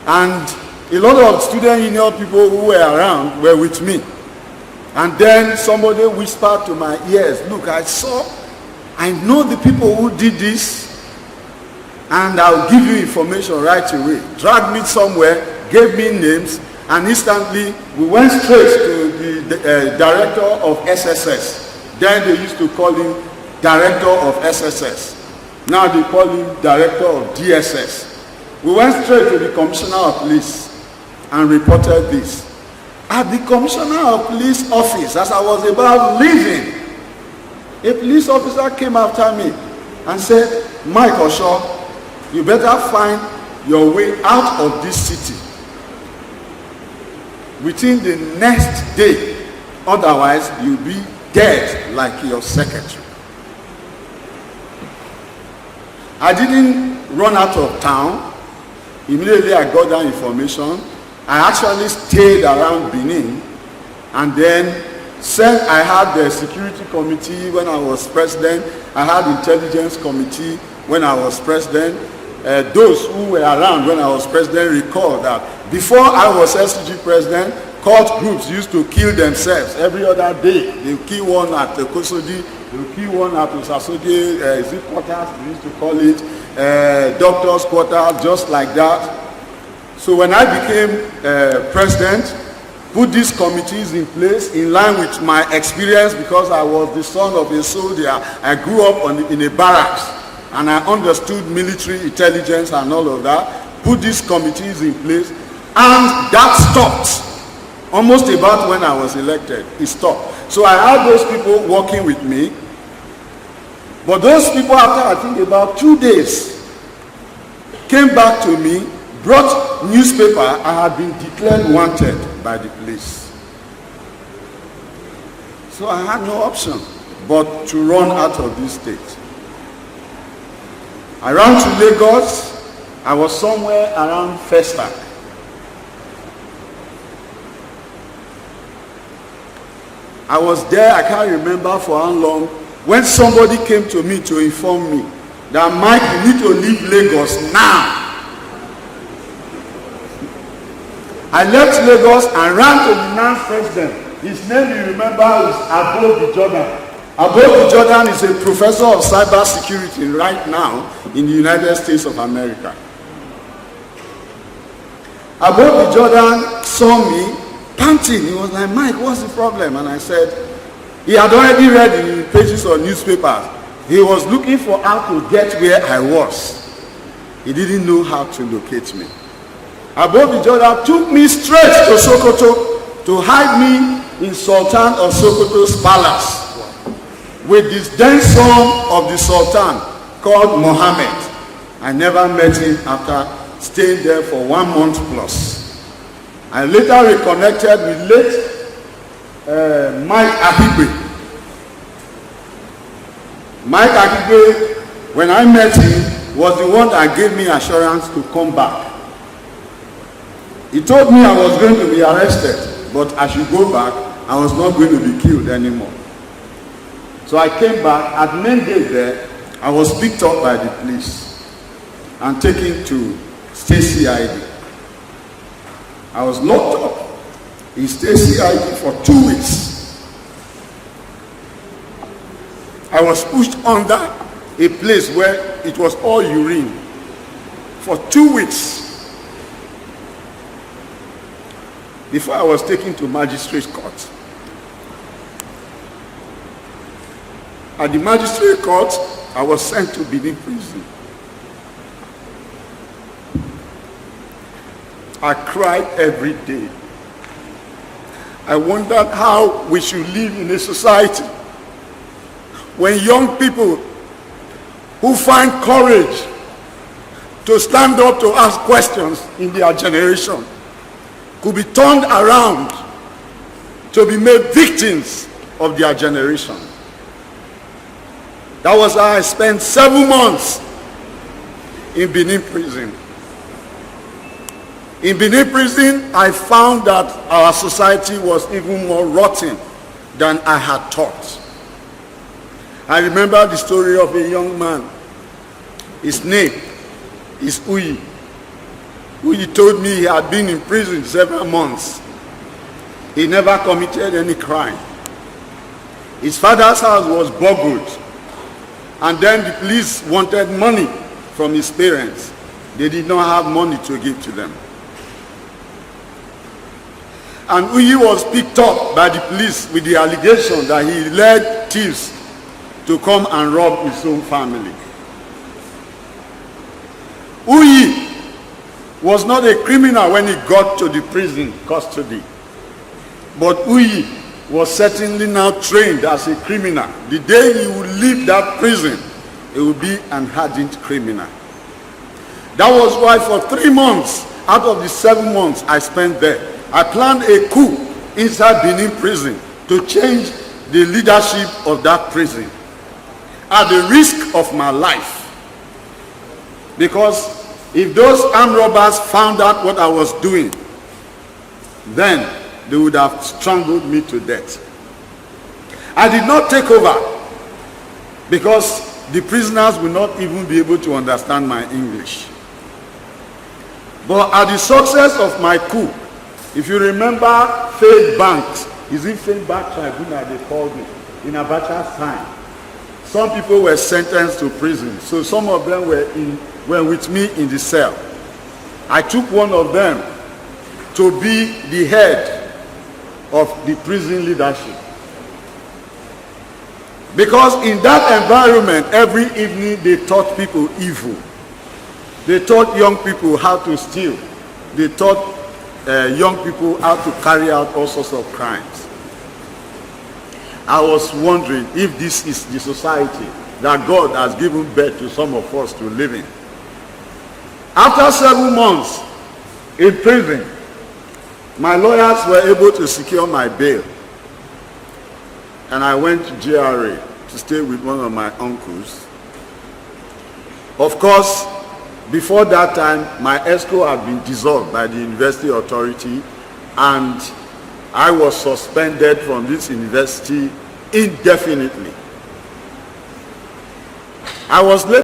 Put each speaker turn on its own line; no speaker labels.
And a lot of student union people who were around were with me. And then somebody whispered to my ears, look, I know the people who did this, and I'll give you information right away. Dragged me somewhere, gave me names, and instantly we went straight to the director of SSS. Then they used to call him director of SSS. Now they call him director of DSS. We went straight to the commissioner of police and reported this. At the commissioner of police office, as I was about leaving, a police officer came after me and said, Mike Osho, you better find your way out of this city within the next day, otherwise you'll be dead like your secretary. I didn't run out of town. Immediately I got that information. I actually stayed around Benin, and then I had the security committee when I was president. I had intelligence committee when I was president. Those who were around when I was president recall that before I was S.U.G President, cult groups used to kill themselves every other day. They would kill one at the Kosodi, they would kill one at the Usasodi, quarters, we used to call it, doctor's quarters, just like that. So when I became president, put these committees in place in line with my experience, because I was the son of a soldier. I grew up in a barracks, and I understood military intelligence and all of that. Put these committees in place, and that stopped. Almost about when I was elected, it stopped. So I had those people working with me, but those people, after I think about 2 days, came back to me, brought newspaper. I had been declared wanted by the police. So I had no option but to run out of this state. I ran to Lagos. I was somewhere around Festac. I was there, I can't remember for how long, when somebody came to me to inform me that, Mike, you need to leave Lagos now. I left Lagos and ran to the now president. His name, you remember, is S.U.G Jordan. S.U.G Jordan is a professor of cyber security right now in the United States of America. S.U.G Jordan saw me panting. He was like, Mike, what's the problem? And I said, he had already read in the pages of newspapers. He was looking for how to get where I was. He didn't know how to locate me. S.U.G Jordan took me straight to Sokoto to hide me in Sultan of Sokoto's palace with this then son of the Sultan called Mohammed. I never met him after staying there for 1 month plus. I later reconnected with late Mike Akigbe. Mike Akigbe, when I met him, was the one that gave me assurance to come back. He told me I was going to be arrested, but I should go back. I was not going to be killed anymore. So I came back. At main gate there, I was picked up by the police and taken to State CID. I was locked up in State CID for 2 weeks. I was pushed under a place where it was all urine for 2 weeks before I was taken to magistrate court. At the magistrate court, I was sent to Benin prison. I cried every day. I wondered how we should live in a society when young people who find courage to stand up to ask questions in their generation could be turned around to be made victims of their generation. That was how I spent 7 months in Benin prison. In Benin prison, I found that our society was even more rotten than I had thought. I remember the story of a young man. His name is Uyi. who he told me he had been in prison several months. He never committed any crime. His father's house was burgled, and then the police wanted money from his parents. They did not have money to give to them. And Uyi was picked up by the police with the allegation that he led thieves to come and rob his own family. Uyi was not a criminal when he got to the prison custody. But Uyi was certainly now trained as a criminal. The day he would leave that prison, he would be an hardened criminal. That was why for 3 months out of the 7 months I spent there, I planned a coup inside Benin prison to change the leadership of that prison at the risk of my life. Because if those armed robbers found out what I was doing, then they would have strangled me to death. I did not take over because the prisoners will not even be able to understand my English. But at the success of my coup, if you remember failed banks, is it failed bank tribunal they called it, in Abacha's time, some people were sentenced to prison. So some of them were with me in the cell. I took one of them to be the head of the prison leadership. Because in that environment, every evening they taught people evil. They taught young people how to steal. They taught young people how to carry out all sorts of crimes. I was wondering if this is the society that God has given birth to some of us to live in. After 7 months in prison, my lawyers were able to secure my bail. And I went to GRA to stay with one of my uncles. Of course, before that time, my ESCO had been dissolved by the university authority, and I was suspended from this university indefinitely. I was